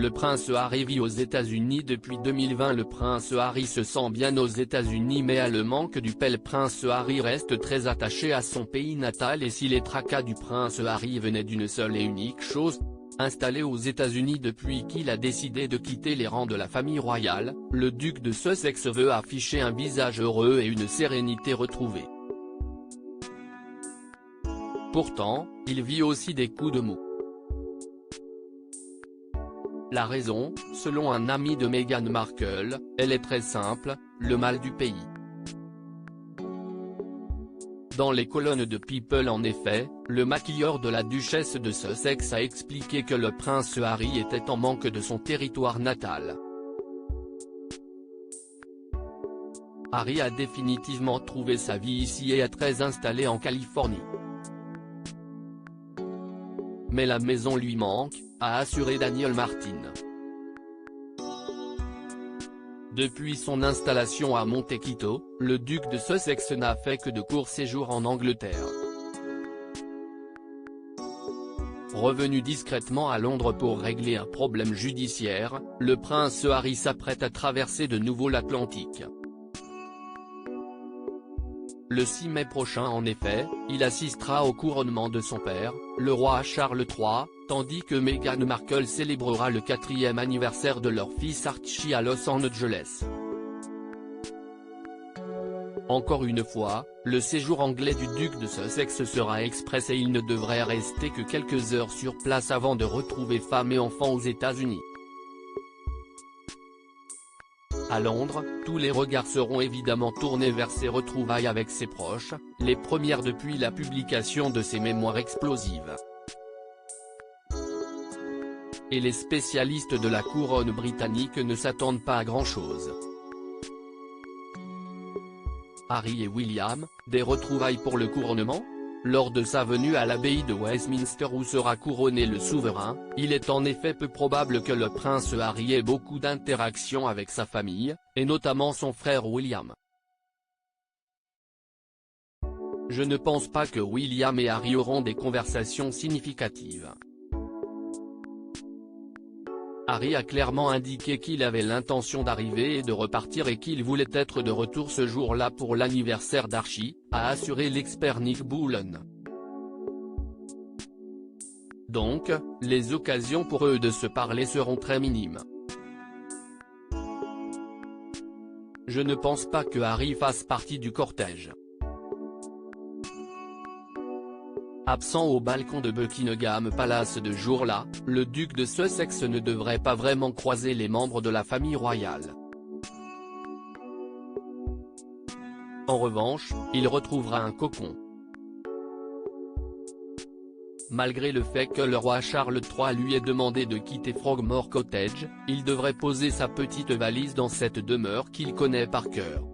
Le prince Harry vit aux États-Unis depuis 2020. Le prince Harry se sent bien aux États-Unis, mais à le manque du paix, le prince Harry reste très attaché à son pays natal. Et si les tracas du prince Harry venaient d'une seule et unique chose, installé aux États-Unis depuis qu'il a décidé de quitter les rangs de la famille royale, le duc de Sussex veut afficher un visage heureux et une sérénité retrouvée. Pourtant, il vit aussi des coups de mou. La raison, selon un ami de Meghan Markle, elle est très simple, le mal du pays. Dans les colonnes de People en effet, le maquilleur de la duchesse de Sussex a expliqué que le prince Harry était en manque de son territoire natal. Harry a définitivement trouvé sa vie ici et est très installé en Californie. Mais la maison lui manque, a assuré Daniel Martin. Depuis son installation à Montecito, le duc de Sussex n'a fait que de courts séjours en Angleterre. Revenu discrètement à Londres pour régler un problème judiciaire, le prince Harry s'apprête à traverser de nouveau l'Atlantique. Le 6 mai prochain en effet, il assistera au couronnement de son père, le roi Charles III, tandis que Meghan Markle célébrera le 4e anniversaire de leur fils Archie à Los Angeles. Encore une fois, le séjour anglais du duc de Sussex sera express et il ne devrait rester que quelques heures sur place avant de retrouver femme et enfants aux États-Unis. À Londres, tous les regards seront évidemment tournés vers ses retrouvailles avec ses proches, les premières depuis la publication de ses mémoires explosives. Et les spécialistes de la couronne britannique ne s'attendent pas à grand-chose. Harry et William, des retrouvailles pour le couronnement ? Lors de sa venue à l'abbaye de Westminster où sera couronné le souverain, il est en effet peu probable que le prince Harry ait beaucoup d'interactions avec sa famille, et notamment son frère William. Je ne pense pas que William et Harry auront des conversations significatives. Harry a clairement indiqué qu'il avait l'intention d'arriver et de repartir et qu'il voulait être de retour ce jour-là pour l'anniversaire d'Archie, a assuré l'expert Nick Bullen. Donc, les occasions pour eux de se parler seront très minimes. Je ne pense pas que Harry fasse partie du cortège. Absent au balcon de Buckingham Palace de jour-là, le duc de Sussex ne devrait pas vraiment croiser les membres de la famille royale. En revanche, il retrouvera un cocon. Malgré le fait que le roi Charles III lui ait demandé de quitter Frogmore Cottage, il devrait poser sa petite valise dans cette demeure qu'il connaît par cœur.